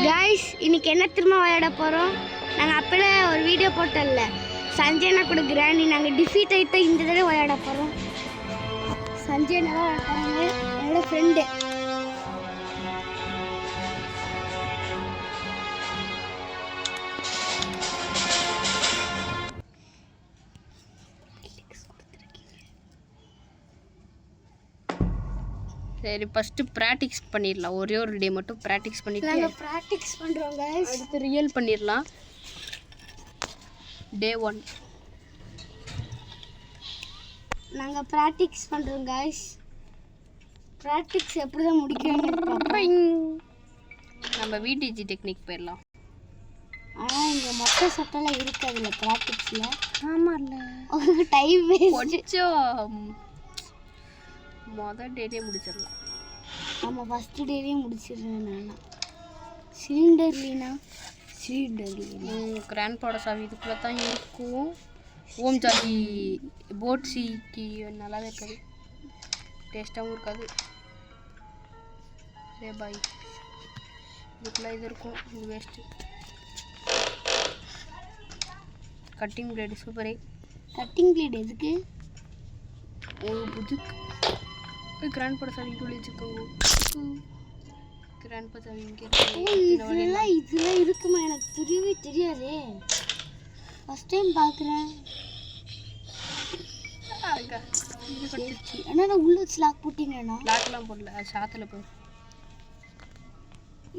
Guys இன்னைக்கு என்ன திரும்ப விளையாட போறோம். நாங்க அப்பவே ஒரு வீடியோ போட்டல்ல. சஞ்சய்னா கூட கிராண்டி நாங்க டிஃபீட் ஆயிட்ட இந்த தடவை விளையாட போறோம். சஞ்சய்னா விளையாடுறாங்க என்னோட ஃப்ரெண்ட். சரி ஃபர்ஸ்ட் பிராக்டிஸ் பண்ணிடலாம். ஒரே ஒரு டே மட்டும் பிராக்டிஸ் பண்ணிட்டு நாங்க பிராக்டிஸ் பண்றோம் गाइस. அடுத்து ரியல் பண்ணிடலாம். டே 1 நாங்க பிராக்டிஸ் பண்றோம் गाइस. பிராக்டிஸ் எப்படி தான் முடிக்கணும்னு பாப்போம். நம்ம விடிஜி டெக்னிக் போயிடலாம். ஆனா இங்க மொத்த சட்டல இருக்காதுல பிராக்டிஸ்ல. ஆமால டைம் வேஸ்ட். கொஞ்சம் மொதல் டேட்டே முடிச்சிடலாம். நம்ம ஃபர்ஸ்ட் டேலயே முடிச்சிடுறேன் நான். சிலிண்டர்லினா கிராண்ட் பாட சாவி இதுக்குள்ள தான் இருக்கும். ஓம் ஜாதி போட் சீக்கி நல்லாவே இருக்காது, டேஸ்ட்டாகவும் இருக்காது. சே பாய் இதுக்குள்ள இது இருக்கும். இது வேஸ்ட்டு. கட்டிங் பிளேடு சூப்பரே. கட்டிங் பிளேட் எதுக்கு? ஒரு புதுக்கு கிராண்ட் பாட சாவி இங்கே வச்சுக்கோங்க. கிராண்ட் பாட சாவி இங்கே இதெல்லாம் இருக்குமா? எனக்கு தெரியவே தெரியாதே. ஃபர்ஸ்ட் டைம் பார்க்குறேன். ஆனால் நான் உள்ள லாக் போட்டிங்கன்னா லாக்லாம் போடல, அது சாத்தில் போய்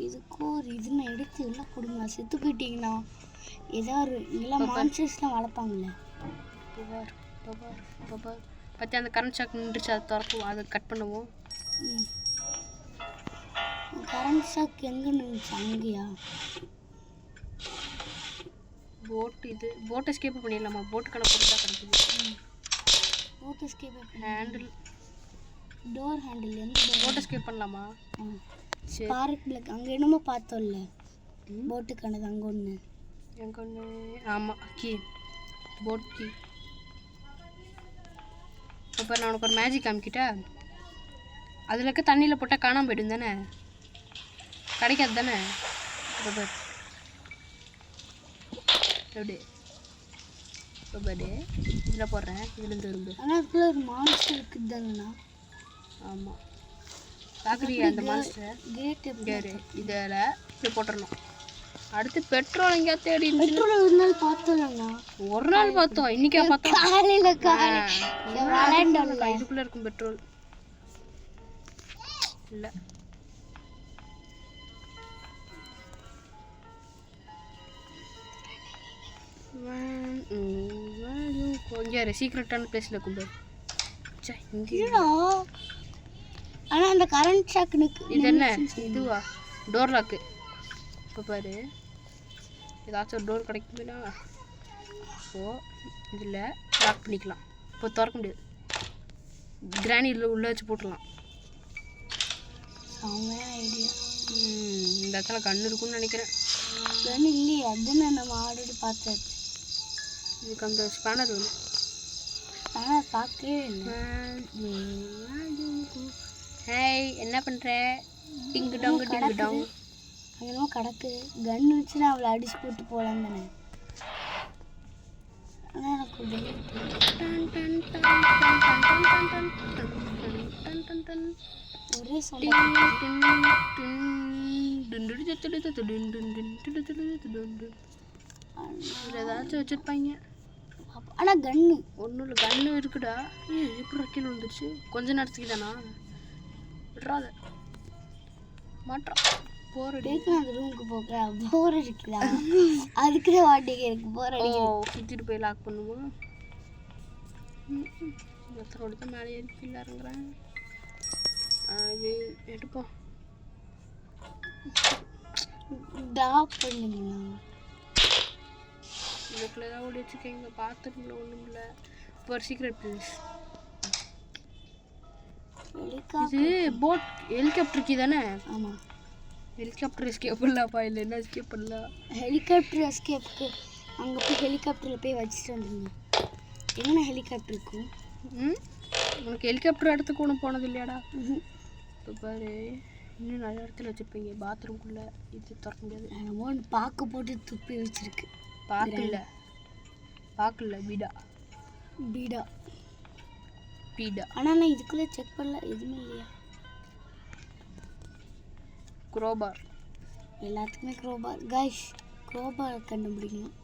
இதுக்கு ஒரு இது நான் எடுத்து எல்லாம் கொடுங்க. செத்து போயிட்டீங்கன்னா ஏதாவது இதெல்லாம் மான்ஸ்டர்ஸ்லாம் வளர்ப்பாங்கல்ல. பற்றி அந்த கரண்ட் ஷாக் நின்றுச்சு, அதை திறக்கும், அதை கட் பண்ணுவோம். கரண்ட் ஷாக் எங்கே நின்றுச்சு? அங்கேயா? போட் இது போட் எஸ்கேப் பண்ணிடலாமா? போட்டு கணக்கு தான் கிடைக்குது. Boat escape handle door handle எந்த போட் எஸ்கேப் பண்ணலாமா? சரி பார்க்கில் அங்கே என்னமோ பார்த்தோம்ல போட்டுக்கானது அங்கே ஒன்று. எங்கே ஒன்று? ஆமாம் கீ போட் கீ. இப்போ நான் உனக்கு ஒரு மேஜிக் காமிக்கிட்டேன். அதில் இருக்க தண்ணியில் போட்டால் காணாமல் போய்டும் தானே, கிடைக்காது தானே. இப்போ எப்படி இப்போ இதில் போடுறேன். இதுலேருந்து வரும்பு. ஆனால் அதுக்குள்ள ஒரு மான்ஸ்டர் இருக்குது தாங்கண்ணா. ஆமாம் பார்க்குறியா அந்த மான்ஸ்டர்? கேட் எப்படி இதில் இப்படி போட்டுடணும். அடுத்து பெட்ரோல் எங்கேயா தேடி பெட்ரோல் ஒரு நாள் பார்த்தோம்லண்ணா. ஒரு நாள் பார்த்தோம், இன்னைக்கா பார்த்தோம்? காலையில் இதுக்குள்ளே இருக்கும் பெட்ரோல் இல்லை. கொஞ்சம் சீக்ரெட்டான பிளேஸில் இருக்கும் பேர். ஆனால் அந்த கரண்ட் ஷாக் இது என்ன இதுவா? Door lock. இப்போ பாரு ஏதாச்சும் ஒரு டோர் கிடைக்குதுன்னா ஸோ இதில் லாக் பண்ணிக்கலாம். இப்போ திறக்க முடியாது. கிரானியில் உள்ளே வச்சு போட்டுடலாம். ஐடியா. இந்த இடத்துல கன்று இருக்குன்னு நினைக்கிறேன். கன்று இல்லையே, அதுன்னு நம்ம ஆல்ரெடி பார்த்தது. இதுக்கு அந்த ஸ்பேனர் வந்து ஸ்பேனர் பார்க்கவே இல்லை. ஹேய் என்ன பண்ணுற? டிங்கு டாங்கு டிங்கு டாங். அங்கேனோ கிடக்கு. கன் வச்சுன்னா அவளை அடிச்சு போட்டு போகலாம் தானே. ஆனால் எனக்கு ஒரே ஏதாச்சும் வச்சுருப்பாங்க. ஆனால் கன்னு ஒன்றும் இல்லை, கன்னு இருக்குடா. எப்படி கீழே வந்துருச்சு? கொஞ்ச நேரத்துக்கு தானா? விட்றாத மாட்டா போர் அடிக்கு. அந்த ரூமுக்கு போக போர் அடிக்கல. அதுக்கு தான் வாட்டிக்கு இருக்கு போர் அடிக்க. சுற்றிட்டு போய் லாக் பண்ணுவோம். எத்தனோட தான் மேலே ஏறி கீழே இறங்குறேன். அது எடுப்போம். டாப் பண்ணுங்கண்ணா. இதுக்குள்ளே தான் ஓடி வச்சுருக்கீங்க. பார்த்துருங்கள ஒன்றும் இல்லை. இப்போ ஒரு சீக்ரெட் பிளேஸ். இது போட் ஹெலிகாப்டருக்கு தானே? ஆமாம் ஹெலிகாப்டர் எஸ்கேப் பண்ணலாப்பா. இல்லை என்ன எஸ்கேப் பண்ணலாம்? ஹெலிகாப்டர் எஸ்கேப்புக்கு அங்கே போய் ஹெலிகாப்டரில் போய் வச்சுட்டு வந்துடுங்க. எங்கன்னா ஹெலிகாப்டர் இருக்கும். உனக்கு ஹெலிகாப்டர் இடத்துக்கு ஒன்றும் போனது இல்லையாடா? இப்போ பாரு இன்னும் நிறைய இடத்துல வச்சுருப்பீங்க. பாத்ரூம்குள்ளே இது திறக்க முடியாது. என்னமோ பாக்கு போட்டு துப்பி வச்சிருக்கு. பாக்குல பீடா பீடா பீடா. ஆனால் நான் இதுக்குள்ளே செக் பண்ணல, எதுவுமே இல்லையா. குரோபார், எல்லாத்துக்குமே குரோபார். கைஸ் குரோபார் கண்டுபிடிக்கணும்.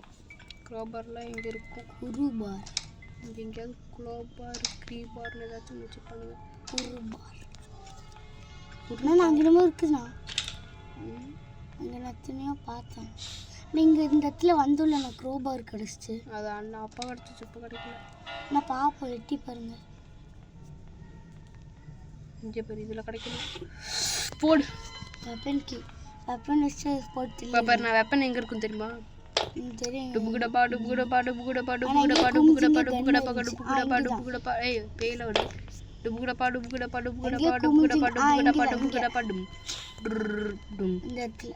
குரோபார்லாம் எங்கே இருக்கும்? குருபார். இங்கே எங்கேயாவது குரோபார் க்ரீபார்னு ஏதாச்சும் வச்சு பண்ணுங்க. குருபார் ஆனால் அங்கே என்னமோ இருக்குதுண்ணா. அங்கே நான் எத்தனையோ பார்த்தேன். நீங்கள் இந்த இடத்துல வந்துள்ள நான் குரோபார் கிடச்சிச்சு. அது அண்ணா அப்பா கிடச்சிச்சு, இப்போ கிடைக்கல. நான் பார்ப்போம், எட்டி பாருங்க. இங்கே பேர் இதில் கிடைக்கல. போடு வெப்பன் கீ. வெப்பன் வச்சு போட்டு பாப்பா. நான் வெப்பன் எங்கே இருக்கும் தெரியுமா? தெரியும். டுபுகுடப்பா டுபுகுடப்பா டுபுகுடப்பா டுபுகுடப்பா டுபுகுடப்பா டுபுகுடப்பா டுபுகுடப்பா டுபுகுடப்பா. ஏய் பேயில விடு. டுபுகுடப்பா டுபுகுடப்பா டுபுகுடப்பா டுபுகுடப்பா டுபுகுடப்பா டுபுகுடப்பா டும் டும். இந்த இடத்துல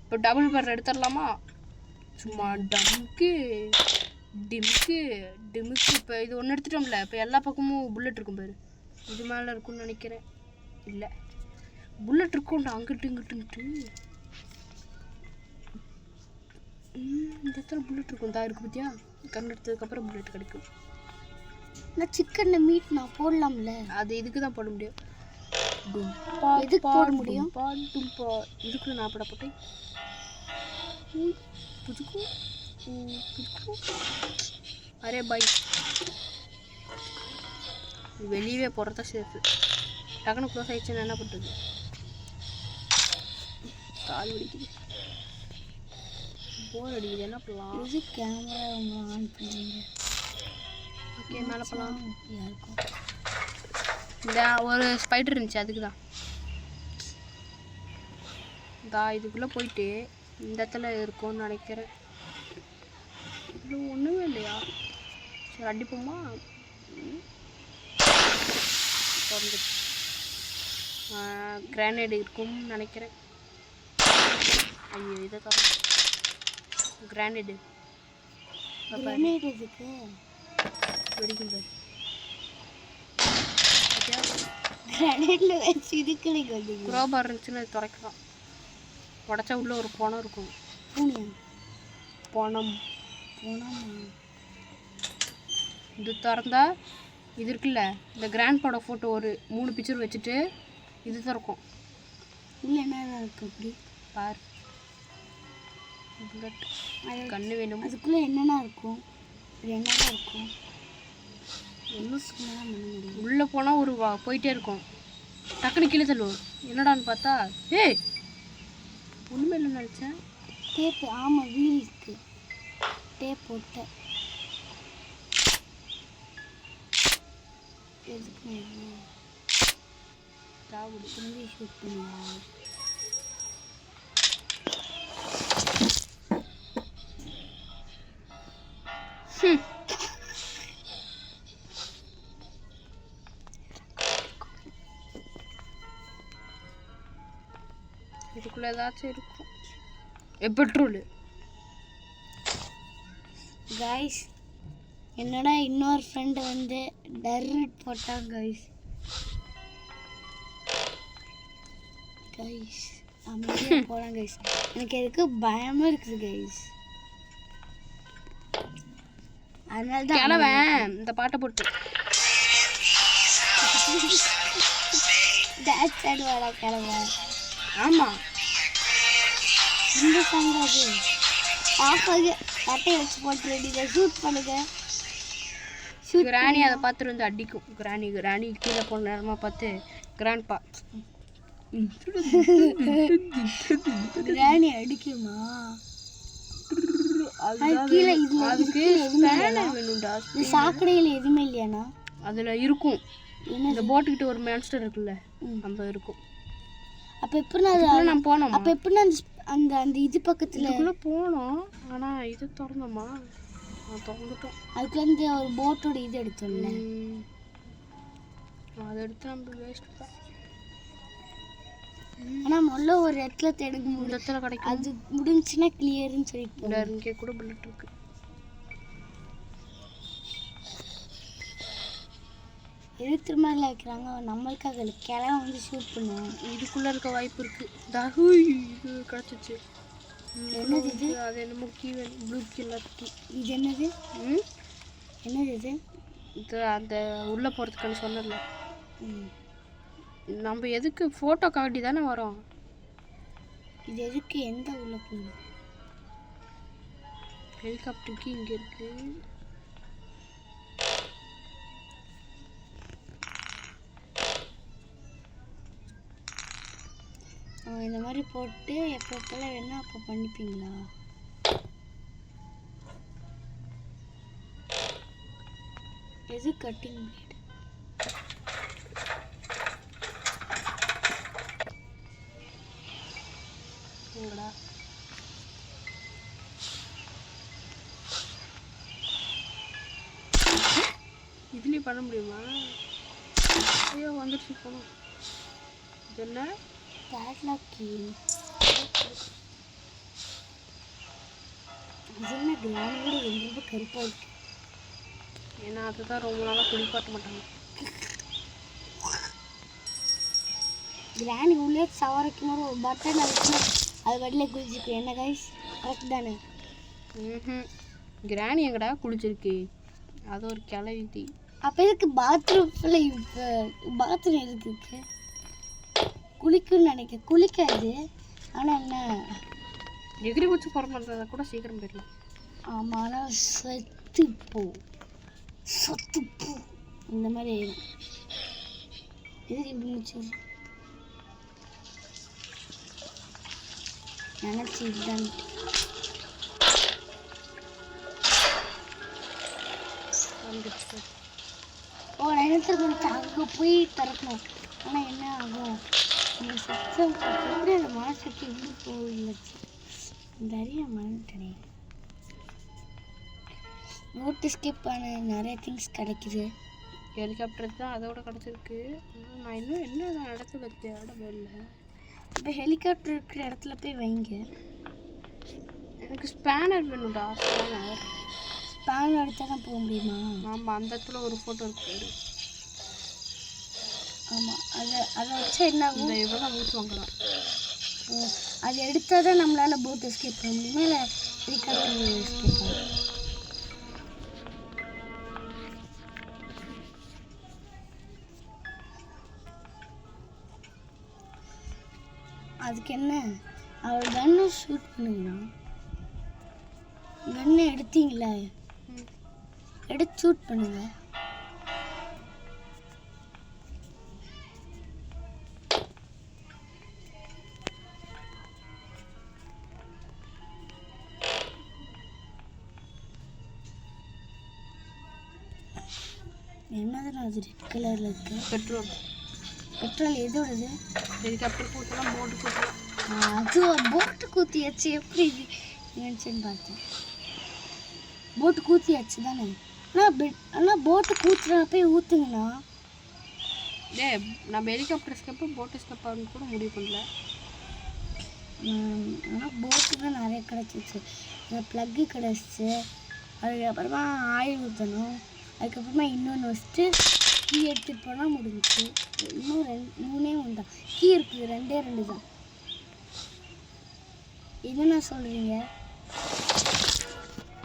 இப்போ டபுள் பேர் எடுத்துடலாமா? சும்மா டம்க்கு டிம்க்கு டிமுக்கு. இப்போ இது ஒன்று எடுத்துட்டோம்ல, இப்போ எல்லா பக்கமும் புல்லட் இருக்கும் பாரு. இது மேலே இருக்கும்னு நினைக்கிறேன். இல்லை புல்லட் இருக்கும்டா அங்கிட்டு இங்கிட்டுன்ட்டு. இந்த இடத்துல புல்லட் இருக்கும். தான் இருக்கு பார்த்தியா? கண் எடுத்ததுக்கப்புறம் புல்லட் கிடைக்கும். நான் சிக்கனில் மீட் நான் போடலாம்ல. அது இதுக்கு தான் போட முடியும். எதுக்கு போட முடியும்? இதுக்குள்ள நான் போட போட்டேன். புதுக்கு அரே பாய், வெளியவே போடுறதா சேஃபு. டக்குனு க்ளோஸ் ஆயிடுச்சுன்னா என்ன பண்ணுறது? கால் வலிக்குது, போர் அடிக்குது. என்ன பண்ணலாம்? இது கேமரா ஆன் பண்ணுங்க. ஓகே மேலே போகலாம். யாருக்கும் இந்த ஒரு ஸ்பைடர் இருந்துச்சு, அதுக்கு தான். இதுக்குள்ளே போயிட்டு இந்த இடத்துல இருக்கும்னு நினைக்கிறேன். இதில் ஒன்றுமே இல்லையா? சரி அடிப்போமா? கிரானைடு இருக்கும்னு நினைக்கிறேன். ஐயோ இதை தர கிரானைடு இதுக்கு வெடிக்குங்க. கிரானைட்ல வச்சு இதுக்குள்ளே குரோபார் இருந்துச்சுன்னு அது துடைக்கலாம். உடச்சா உள்ள ஒரு பணம் இருக்கும். பணம் இது திறந்தா இது இருக்குல்ல, இந்த கிராண்ட்பாட ஃபோட்டோ ஒரு 3 பிக்சர் வச்சுட்டு இது திறக்கும். இல்லை என்ன இருக்கு அப்படி பார். புல்லட் கண்ணு வேணும். அதுக்குள்ளே என்னென்ன இருக்கும்? என்னென்ன இருக்கும்? ஒன்றும் உள்ளே போனால் ஒரு போயிட்டே இருக்கும். டக்குனு கீழே தள்ளுவோம். என்னடான்னு பார்த்தா ஏய் ஒன்றுமே இல்லைன்னு நினச்சேன். டேப்பு. ஆமாம் வீல் இருக்கு. டேப் போட்ட எதுக்கு தாவுடு தம்பி ஷூட் பண்ணுவா? இதுக்குள்ள ஏதாச்சும் இருக்கும். பெட்ரோலு. கைஸ் என்னடா இன்னொரு ஃப்ரெண்டு வந்து டர்ரிட் போட்டான் கைஸ். கைஸ் அமைதியாக போகலாம் கைஸ். எனக்கு எதுக்கு பயமாக இருக்குது கைஸ். அதனால தான் கிளவன் இந்த பாட்டை போட்டு டேட் சைடு வர கிளவன். ஆமாம் இந்த சாங் அது ஆஃப் ஆகி கட்டையை வச்சு போட்டு ரெடிங்க. ஷூட் பண்ணுங்க. கிராணி அதை பார்த்துட்டு வந்து அடிக்கும். கிராணி கீழே போன நேரமாக பார்த்து கிராண்ட்பா கிராணி அடிக்குமா? கீழே இதுக்கு வேணும்டா. இந்த சாக்கடையில் எதுவுமே இல்லையாண்ணா? அதில் இருக்கும். இந்த போட்டுக்கிட்ட ஒரு மான்ஸ்டர் இருக்குல்ல, அந்த இருக்கும். அப்போ எப்படி நான் போனோம்? அப்போ எப்படி அந்த அந்த இது பக்கத்தில் போனோம். ஆனால் இது திறந்தோமா? திறந்துட்டோம். அதுக்குலேருந்து ஒரு போட்டோட இது எடுத்தோம்ல, அதை எடுத்து நம்ம வேஸ்ட் தான். ஆனால் முதல்ல ஒரு இடத்துல தேடுங்க. இந்த இடத்துல கிடைக்கும். அது முடிஞ்சுன்னா கிளியர்னு சொல்லிட்டு இங்கே கூட புல்லட் இருக்கு. எது திருமணம் வைக்கிறாங்க நம்மளுக்காக கிளம்ப வந்து ஷூட் பண்ணுவோம். இதுக்குள்ளே இருக்க வாய்ப்பு இருக்குது. தகுய் இது கிடச்சிச்சு. என்னது இது? அது என்னமோ கீ ப்ளூ கலர் கீ. இது என்னது? என்னது இது? இது அந்த உள்ளே போகிறதுக்கான சொன்னல. நம்ம எதுக்கு ஃபோட்டோ காட்டி தானே வரோம். இது எதுக்கு எந்த உள்ள போகணும்? ஹெலிகாப்டருக்கு இங்கே இருக்கு. இந்த மாதிரி போட்டு எப்பப்பெல்லாம் வேணா அப்போ பண்ணிப்பீங்களா? எது கட்டிங் பிளேட்? எங்கடா இதுலேயும் பண்ண முடியுமா? ஐயோ வந்துடுச்சு போகணும். இது என்ன? Padlock key. இது என்ன கிராண்ட் கூட ரொம்ப கருப்பாக இருக்கு. ஏன்னா அதுதான் ரொம்ப நாளாக குளிப்பாட்ட மாட்டாங்க. கிராணி உள்ளே சவரைக்கும் போது ஒரு பட்டன் அதுக்குள்ள அது வட்டிலே குளிச்சுக்கு. என்ன கைஸ் கரெக்ட் தானே? கிராணி எங்கடா குளிச்சிருக்கு? அது ஒரு கிளவி. அப்போ எதுக்கு பாத்ரூமில் இப்போ பாத்ரூம் எதுக்கு இருக்கு? குளிக்குன்னு நினைக்க குளிக்காது. ஆனால் என்ன எகிரி வச்சு போகிற மாதிரி கூட சீக்கிரம் போயிடலாம். ஆமாம், ஆனால் சொத்துப்பூ இந்த மாதிரி எதுக்கு இப்படி முடிச்சு நினச்சி இதுதான். ஓ நான் என்ன அங்கே போய் திறக்கணும். ஆனால் என்ன ஆகும்? இந்த சத்தம் எப்படி அந்த மனசுக்கு எப்படி போயிடுச்சு? நிறைய மறந்துட்டேனே. நோட் எஸ்கேப் பண்ண நிறைய திங்ஸ் கிடைக்குது. ஹெலிகாப்டர் தான் அதோட கிடச்சிருக்கு. நான் இன்னும் என்ன இடத்துல தேட இல்லை. இப்போ ஹெலிகாப்டர் இருக்கிற இடத்துல போய் வைங்க. எனக்கு ஸ்பேனர் வேணும்டா. ஸ்பேனர் எடுத்தால் தான் போக முடியுமா? ஆமாம், அந்த இடத்துல ஒரு ஃபோட்டோ இருக்கு. ஆமாம், அதை வச்சா என்ன ஆகும்? இவ்வளோ தான் மூச்சு வாங்கலாம். அது எடுத்தால் தான் நம்மளால் போட் எஸ்கேப் பண்ண முடியுமா இல்லை ஹெலிகாப்டர் எஸ்கேப் பண்ண? அதுக்கு என்ன அவர் கன்னை ஷூட் பண்ணுங்கண்ணா. கன்னை எடுத்தீங்களா? எடுத்து ஷூட் பண்ணுங்க. என்னதுன்னா அது ரெட் கலரில் இருக்கு? பெட்ரோல். பெட்ரோல் எதோடது? ஹெலிகாப்டர் கூட்டலாம், போட்டு கூட்டலாம். அது போட்டு கூத்தியாச்சு. எப்படி இது நினச்சேன்னு பார்த்தேன். போட்டு கூத்தியாச்சு தானே? ஆனால் போட்டு கூத்துற போய் ஊற்றுங்கண்ணா. நம்ம ஹெலிகாப்டர் ஸ்கெப்பு போட்டு ஸ்கெப்பான்னு கூட முடிவு பண்ணல. ஆனால் போட்டு தான் நிறைய கிடச்சிச்சு. ப்ளக்கு கிடச்சிச்சு. அதுக்கப்புறமா ஆயில் ஊற்றணும். அதுக்கப்புறமா இன்னொன்று வச்சுட்டு கீ எடுத்துகிட்டு போனால் முடிஞ்சிச்சு. இன்னும் மூணே ஒன்று தான் கீ இருக்குது. ரெண்டே தான். என்ன சொல்கிறீங்க?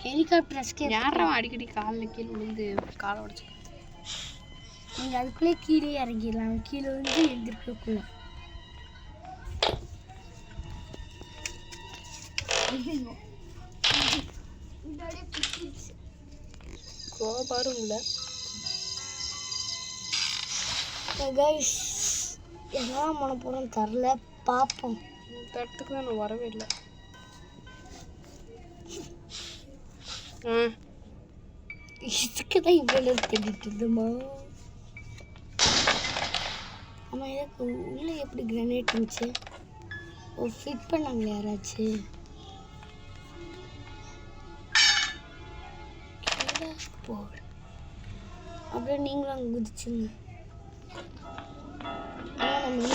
ஹெலிகாப்டர் எஸ்கேப் யாரும் அடிக்கடி காலில் கீழே விழுந்து காலை உடச்சு. நீங்கள் அதுக்குள்ளே கீழே இறங்கிடலாம். கீழே வந்து எழுந்திருக்கக்குள்ள கோபாரும்ல. கைஸ் எல்லாம் பண்ண போகிறோம் தரல. பார்ப்போம். இந்த இடத்துக்கு தான் நான் வரவே இல்லை. இதுக்கு தான் இவ்வளோ தேடிட்டு இருந்தோமா? ஆமாம், இதுக்கு உள்ளே எப்படி கிரனேட் இருந்துச்சு? ஓ ஃபிட் பண்ணாங்களே யாராச்சும்? போடு. அப்படியே நீங்களும் அங்கே குதிச்சுங்க. ஆனால் நம்ம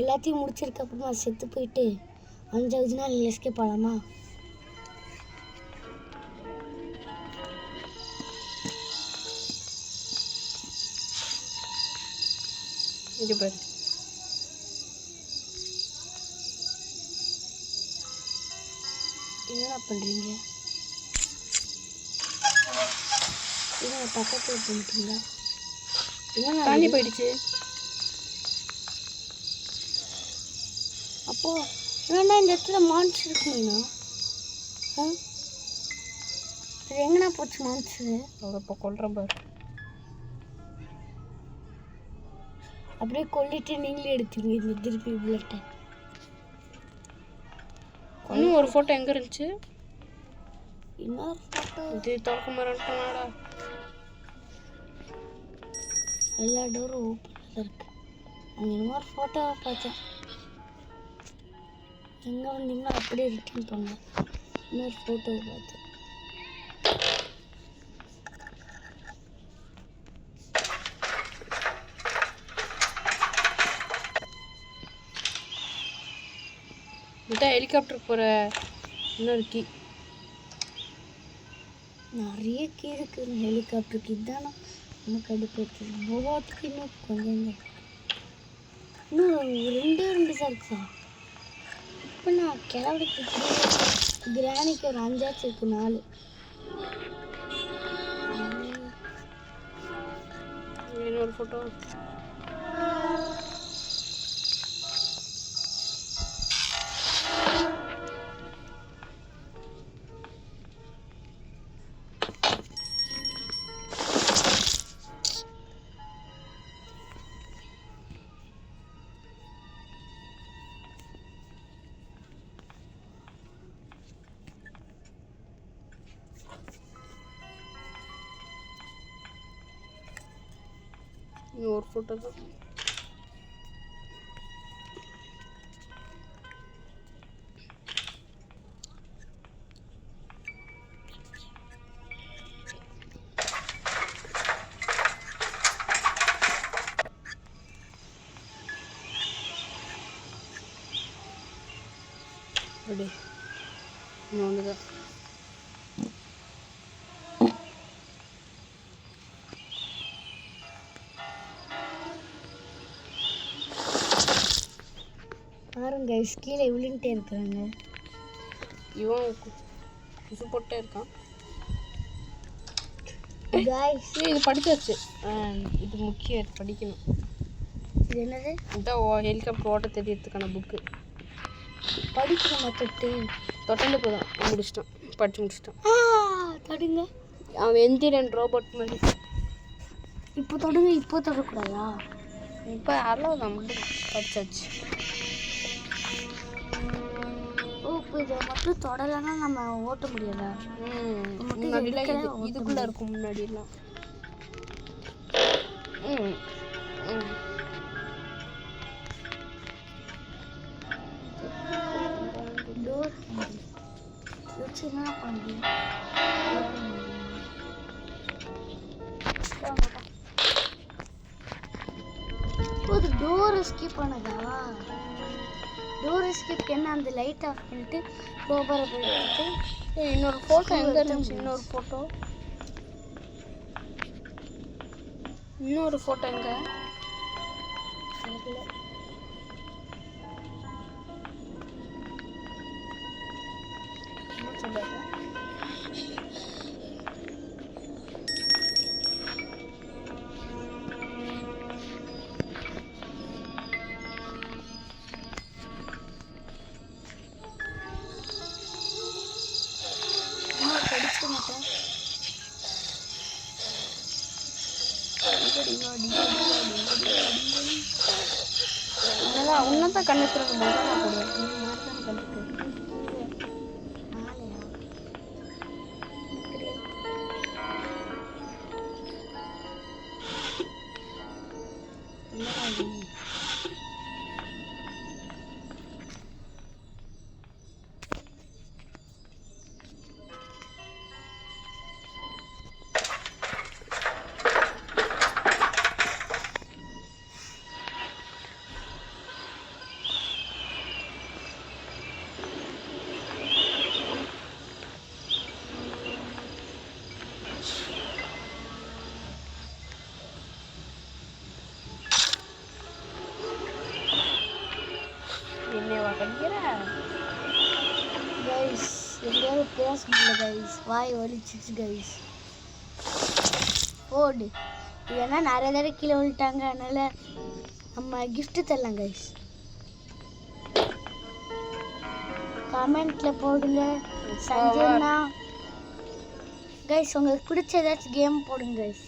எல்லாத்தையும் முடிச்சிருக்க அப்புறமா செத்து போயிட்டு 5வது நாள் எஸ்கேப் ஆகலாமா? இங்கே பாரு. என்னடா பண்ணுறீங்க? என்ன பக்கத்தில் பண்ணிட்டீங்களா? என்ன தண்ணி போயிடுச்சு. அப்போ வேணா இந்த இடத்துல மான்ஸ் இருக்குங்கண்ணா. அது எங்கண்ணா போச்சு மான்ஸு? அவ்வளோ இப்போ கொல்றேன் பாரு. அப்படியே கொல்லிட்டு நீங்களே எடுத்தீங்க இந்த திருப்பி புல்லட்டை. இன்னும் ஒரு ஃபோட்டோ எங்கே இருந்துச்சு? இன்னொரு ஃபோட்டோ இது திறக்க மாட்டேனாடா. எல்லா டோரும் ஓப்பனாக தான் இருக்கு. அங்கே இன்னொரு ஃபோட்டோவை பார்த்தேன். எங்கே வந்தீங்கன்னா அப்படியே ரிட்டர்ன் பண்ணேன். இன்னொரு ஃபோட்டோவை பார்த்தேன். இதான் ஹெலிகாப்டர் போகிற இன்னொரு கீ. நிறைய கீ இருக்குது ஹெலிகாப்டருக்கு. இதுதானா நமக்கு அடுப்பு போகிறதுக்கு இன்னும் கொஞ்சம் தான். இன்னும் 2 தான் இருக்குதா? இப்போ நான் கிளவுக்கு கிராணிக்கு ஒரு 5 இருக்கு. 4 இன்னொரு ஃபோட்டோ. இன்னொரு ஃபோட்டோ தான். அப்படி இன்னொன்று தான். பாருங்க கீழே விழுந்துட்டே இருக்கிறாங்க. இவன் குசு போட்டே இருக்கான். கைஸ் இது படிச்சாச்சு. இது முக்கியம், இது படிக்கணும். இது என்னது? இதான் ஹெலிகாப்டர் ஓட்ட தெரியறதுக்கான புக்கு. படிக்கணுமா? தொட்டண்டு போதும். முடிச்சிட்டான், படிச்சு முடிச்சிட்டான். தொடுங்க. அவன் எந்திரன் ரோபோட் மாதிரி. இப்போ தொடுங்க. இப்போ தொடக்கூடாதா? இப்போ அவ்வளோதான், மட்டும் படிச்சாச்சு. ஓ, இப்போ இதை மட்டும் தொடலைன்னா நம்ம ஓட்ட முடியாதா? முன்னாடிலாம் இதுக்குள்ளே இருக்கும். முன்னாடிலாம் டோர் வச்சு என்ன பண்ணுறீங்க? ஒரு டோர் எஸ்கேப் பண்ணதா? டோர் எஸ்கேப் என்ன? அந்த லைட் ஆஃப் பண்ணிட்டு கோபரை போயிட்டு இன்னொரு ஃபோட்டோ எங்கே இருந்துச்சு? இன்னொரு ஃபோட்டோ எங்கே? தெரியல. படிக்க மாட்டேன். அதெல்லாம் உன்னதான் கண்ணுத்துறது போதும் போடுவேன். படிக்கிறேன். கைஸ் எங்கேயாவது பேச முடியல கைஸ், வாய் வலிச்சிச்சு கைஸ். போடு ஏன்னா நிறைய தடவை கீழே விழுட்டாங்க, அதனால நம்ம gift தரலாம் கைஸ். கமெண்ட்ல போடுங்க சஞ்சனா கைஸ், உங்களுக்கு பிடிச்ச ஏதாச்சும் கேம் போடுங்க கைஸ்.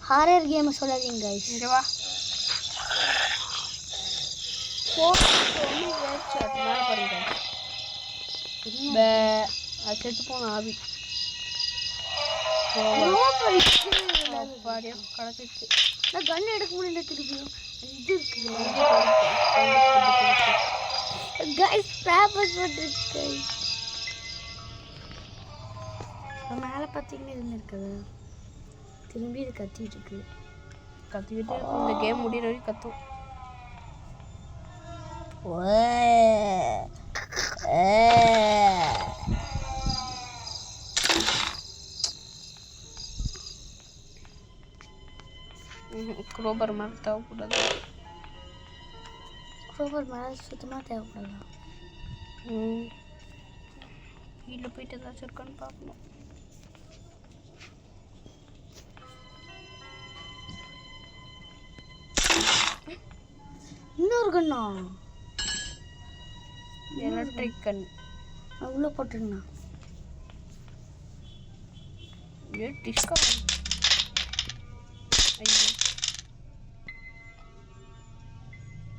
ஹாரர் கேம் சொல்லாதீங்க கைஸ். இங்கே வா. அது செத்து போன ஆவி கிடச்சிச்சு. நான் கன் எடுக்க முடியல திருப்பியும். இது இருக்கு கைஸ், பேப்பர்ஸ் போட்டுருக்கு கைஸ். மேலே பார்த்தீங்கன்னா இது இருக்குது, திரும்பி இது கத்திட்டு இருக்கு. கத்திக்கிட்டு இந்த கேம் முடிகிற வரைக்கும் கத்தும். குரோபர் மாதிரி தேவைக்கூடாது. குரோபர் மேலே சுத்தமாக தேவைப்படாதா? வீட்டில் போயிட்டு ஏதாச்சும் இருக்கான்னு பார்க்கணும். இன்னொரு கண்ணா, எலக்ட்ரிக் கன் உள்ளே போட்டுருண்ணா. டிஸ்கா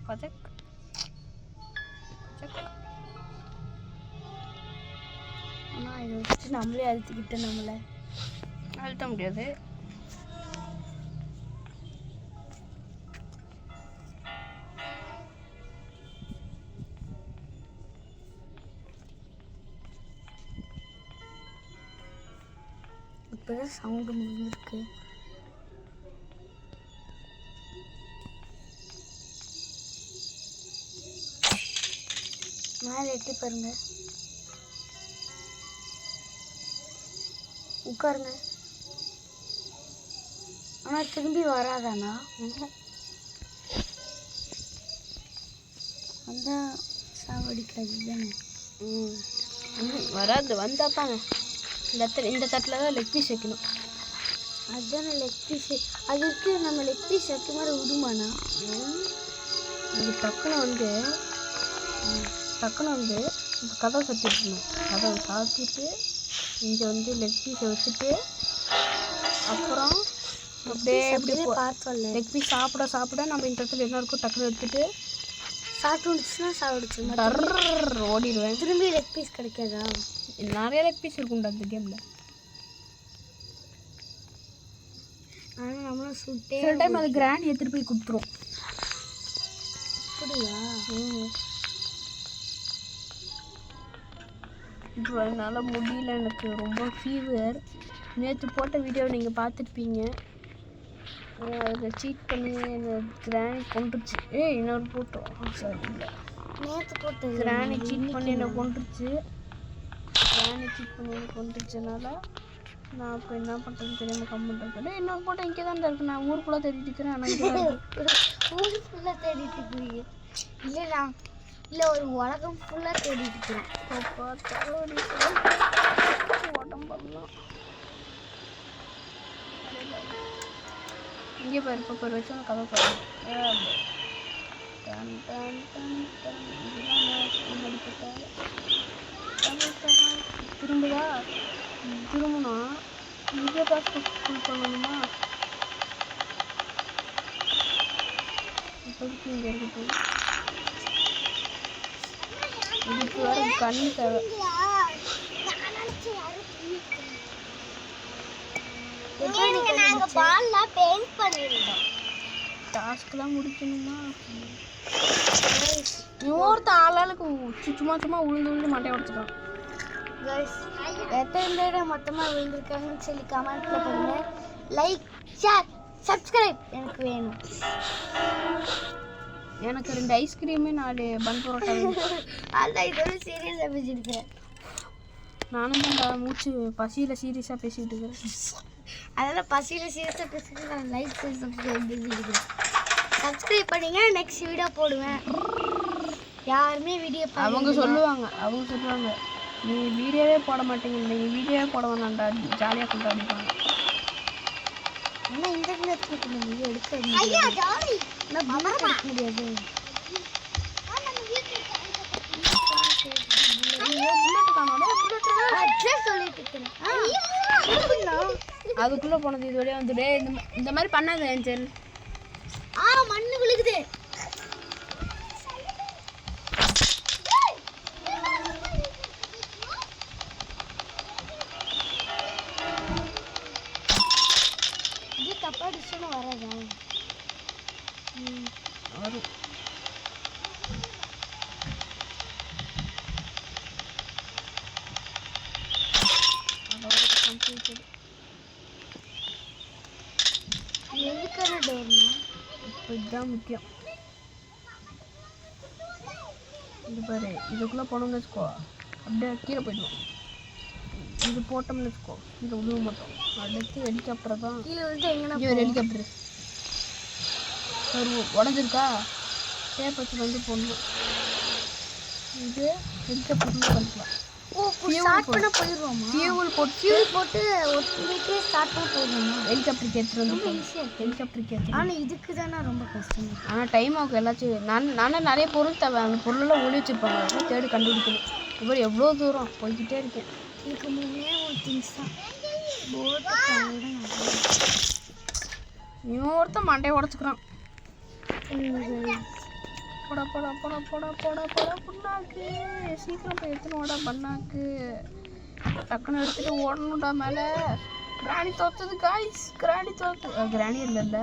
பதக் ஆனால் இதை வச்சுட்டு நம்மளே அழுத்திக்கிட்டு நம்மளை அழுத்த முடியாது. இப்போ தான் சவுண்டு முடிஞ்சிருக்கு. மேலே எட்டி பாருங்க, உட்காருங்க. ஆனால் திரும்பி வராதானா? அதான் சாவடிக்காது தானே. வராது. வந்தாப்பாங்க இந்த தட்டில் தான் லெக் பீஸ் வைக்கணும். அதுதானே லெக் பீஸு. அதுக்கு நம்ம லெக் பீஸ் வைக்க மாதிரி விடுமாண்ணா? இது டக்குன்னு வந்து இப்போ கதவை சட்டிருக்கணும். கதவை சாத்திட்டு இங்கே வந்து லெக் பீஸை வச்சுட்டு அப்புறம் அப்படியே பார்த்தோம்ல, லெக் பீஸ் சாப்பிட நம்ம இந்த இடத்துல என்ன இருக்கும் டக்குன்னு எடுத்துட்டு சாப்பிட்டு வந்துச்சுன்னா சாப்பிடுச்சு ஓடிடுவேன். திரும்பி லெக் பீஸ் கிடைக்காதா? நிறைய லெக் பீஸ் இருக்கும்டா அந்த கேமில். ஆனால் நம்மளும் சுட்டே சில டைம் அது கிராண்ட் எடுத்துகிட்டு போய் கொடுத்துரும். அப்படியா? இப்போ என்னால் முடியல, எனக்கு ரொம்ப ஃபீவர். நேற்று போட்ட வீடியோ நீங்கள் பார்த்துருப்பீங்க. அதில் சீட் பண்ணி என்னை கிராணி கொண்டுருச்சு. இன்னொரு போட்டோம் சாரி இல்லை, நேற்று போட்டு கிராணி சீட் பண்ணி என்னை கொண்டுருச்சு. கிராணி சீட் பண்ணி என்னை கொண்டுருச்சனால நான் இப்போ என்ன பண்ணுறதுன்னு தெரியாமல் கம்மிட்டு இருக்கேன். இன்னொரு போட்டோ இங்கே தான் இருக்குது. நான் ஊர் ஃபுல்லாக தேடிட்டு இருக்கிறேன். ஆனால் இங்கே ஊர் ஃபுல்லாக தேடிட்டு இருக்கிறீங்க? இல்லைண்ணா, இல்லை ஒரு உலகம் ஃபுல்லாக தேடிட்டு இருக்கிறேன். உடம்பெல்லாம் இங்கே பாரு, இப்போ பாரு வச்சு கதை பாரு. திரும்புதா? திரும்புனா இங்கே காசு ஃபுல் பண்ணணுமா? இப்போதைக்கு இங்கே இருக்குது. இதுக்கு வேறு கண்ணு தேவை. டாஸ்க்லாம் முடிக்கணுமா? இன்னொருத்த ஆளாளுக்கு சும்மா உழுந்து மண்டையை உடச்சிட்டான். எத்தனை பேர் மொத்தமாக விழுந்திருக்காங்கன்னு சொல்லி கமெண்ட்ல பண்ணுங்க. லைக், ஷேர், சப்ஸ்கிரைப் எனக்கு வேணும். எனக்கு 2 ஐஸ்கிரீமு 4 பன் பரோட்டா வேணும். அதான் இதோட சீரியஸாக பேசியிருக்கேன். நானும் தான் மூச்சு பசியில் சீரியஸாக பேசிக்கிட்டு இருக்கிறேன். அதனால் பசியில் சீரியஸாக பேசிட்டு நான் லைக் சப்ஸ்கிரைப் பேசியிருக்கேன். சப்ஸ்கிரைப் பண்ணிங்க, நெக்ஸ்ட் வீடியோ போடுவேன். யாருமே வீடியோ அவங்க சொல்லுவாங்க நீ வீடியோவே போட மாட்டீங்க, நீ வீடியோவே போட வேணாம்டா, ஜாலியாக கொண்டாடிப்பாங்க. ஆனால் இந்த நேரத்தில் வீடியோ எடுக்க முடியாது. முடியாது. அதுக்குள்ள போனது இது வழியா வந்துடே. இந்த மாதிரி பண்ணாத ஏஞ்சல். மண்ணு விழுகுது. இது தப்பா டிஷன் வராதா? வரும். எதுக்கான டோர்னா இப்போ இதுதான் முக்கியம். இது பாரு, இதுக்குள்ளே போனோம்னு வச்சுக்கோ, அப்படியே கீழே போயிடுவோம். இது போட்டோம்னு வச்சுக்கோ, இது உழுவ மாட்டோம். அடுத்து ஹெலிகாப்டர் தான். கீழே வந்து எங்கன்னா ஒரு ஹெலிகாப்டரு ஒரு உடஞ்சிருக்கா, டேப் வச்சு வந்து போடணும். இது ஹெலிகாப்டர்னு பண்ணிக்கலாம். ஸ்டார்ட் பண்ண போயிடுவோமா? ஃபியூல் போட்டு ஒட்டுக்கே ஸ்டார்ட் பண்ண போயிடுவோமா? ஹெலிகாப்டருக்கு எடுத்துகிட்டு வந்து ஹெலிகாப்டருக்கு எடுத்து. ஆனால் இதுக்கு தானே ரொம்ப கஷ்டம். ஆனால் டைம் ஆகும் எல்லாச்சும். நானே நிறைய பொருள் தேவை, அந்த பொருளெல்லாம் ஒளி வச்சுருப்பாங்க, அதெல்லாம் தேடி கண்டுபிடிக்கணும். இப்போ எவ்வளோ தூரம் போய்கிட்டே இருக்கேன். இதுக்கு முன்னே ஒரு திங்ஸ் தான் போட்டு இவன் ஒருத்தன் மண்டையை உடச்சிக்கிறான். போடா போடா போடா போடா போடா போடா புண்ணாக்கு. சீக்கிரம் போய் எடுத்துனோடா பண்ணாக்கு. டக்குன்னு எடுத்துட்டு ஓடணும்டா மேலே. கிராணி தோத்தது காய்ஸ், கிராணி தோத்து. கிராணி இல்லைல்ல,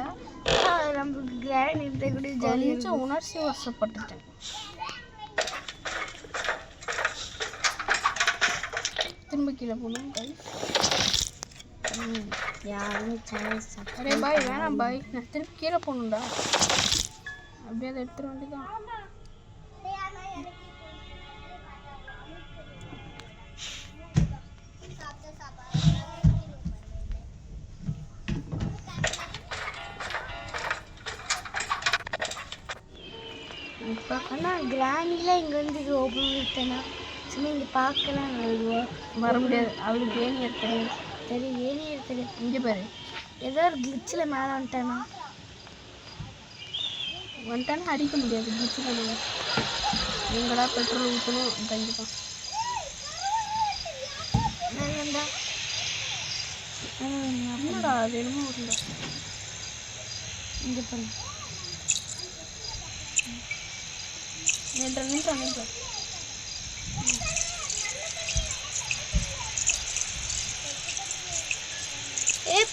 நமக்கு கிராண்ட் இருந்த கூட கொஞ்சம் உணர்ச்சி வசப்பட்டுட்டேன். திரும்ப கீழே போகணும் காய்ஸ். யாருமே சேனல் அரே பாய் வேணாம் பாய், நான் திருப்பி கீழே போகணும்டா. அப்படியே அதை எடுத்துட வேண்டியதான். இப்போ ஆனால் கிராண்டில் இங்கே வந்து இது ஓப்பன் விட்டேன்னா சும்மா இங்கே பார்க்கலாம் வர முடியாது. அவளுக்கு ஏணி எடுத்துரு. சரி ஏணி எடுத்துரு. இங்கே பாரு, ஏதோ ஒரு கிளிச்சில் மேலே வந்துட்டேன்னா அடிக்க முடியாது. கிளிச்சு தானே. எங்கடா பெட்ரோல் ஊற்றணும் தங்கிட்டான். என்னடா அது என்னமோ வருண்டா. இங்கே பண்ணு. நின்றா.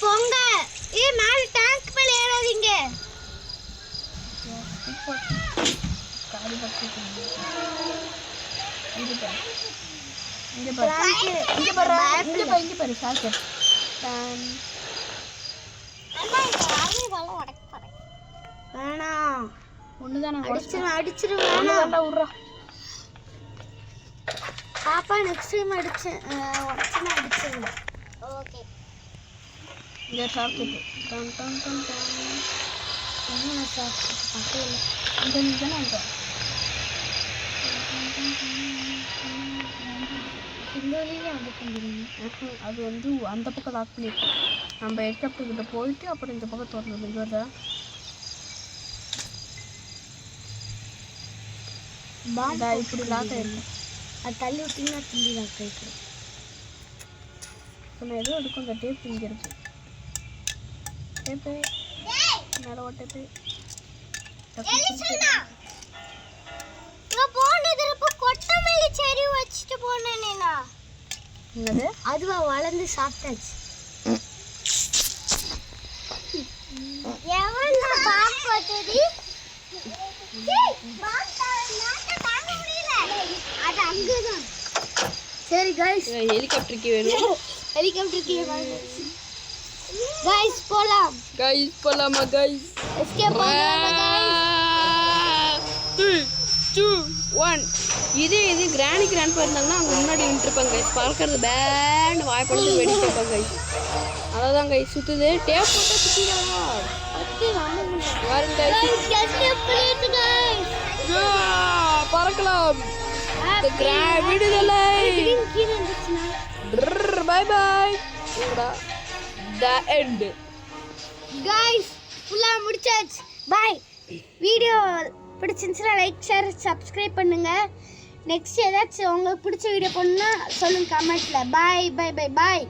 போங்க. மேலே டேங்க் மேலே ஏறாதீங்க. காடி பக்கத்து இங்கே பாரு சாக்கெட். வேணாம், ஒன்று தானே அடிச்சிருவேன். வேணாம் விட்றா பாப்பா. நெக்ஸ்ட் டைம் அடிச்சிருவேன். ஓகே. இந்த சாக்கெட்டு என்ன சாப்பிட்டு பார்க்கல. இந்த நீ தானே இருக்கா? இந்த வழியிலே வந்துட்டு அது வந்து அந்த பக்கம் லாக் பண்ணியிருக்கோம். நம்ம ஹெலிகாப்டர்கிட்ட போயிட்டு அப்புறம் இந்த பக்கம் திறந்து இங்கே வருதா? இப்படி லாக் ஆயிருக்கு. அது தள்ளி விட்டிங்கன்னா திரும்பி லாக் ஆயிருக்கு. இப்போ நான் எதுவும் எடுக்கும். இந்த டேப் இங்கே இருக்கு. டேப்பு மேலே ஒரு டேப்பு. என்னது? அதுவா வளர்ந்து சாப்பிட்டாச்சு. சரி கைஸ், ஹெலிகாப்டருக்கு வேணும். ஹெலிகாப்டருக்கு கைஸ் போலாம். போலாமா கைஸ்? Escape ஆகலாமா guys? 3 2 1. இது கிராண்ட் போயிருந்தாங்கன்னா அங்கே முன்னாடி விட்டுருப்பாங்க கைஸ். பார்க்கறது பேண்ட் வாய்ப்பழுத்து வெடிச்சிருப்பாங்க கைஸ். அதான் கைஸ் சுற்றுது. டேப் போட்டால் சுற்றிடலாம். பாருங்க கைஸ். பறக்கலாம் விடுதலை கீழே இருந்துச்சுன்னா bye bye the end guys ஃபுல்லாக முடிச்சாச்சு பாய். வீடியோ பிடிச்சிருந்துச்சுன்னா லைக் ஷேர் சப்ஸ்கிரைப் பண்ணுங்க. நெக்ஸ்ட் ஏதாச்சும் உங்களுக்கு பிடிச்ச வீடியோ போடணும்னா சொல்லுங்க கமெண்ட்ல. பாய் பாய் பாய் பாய்.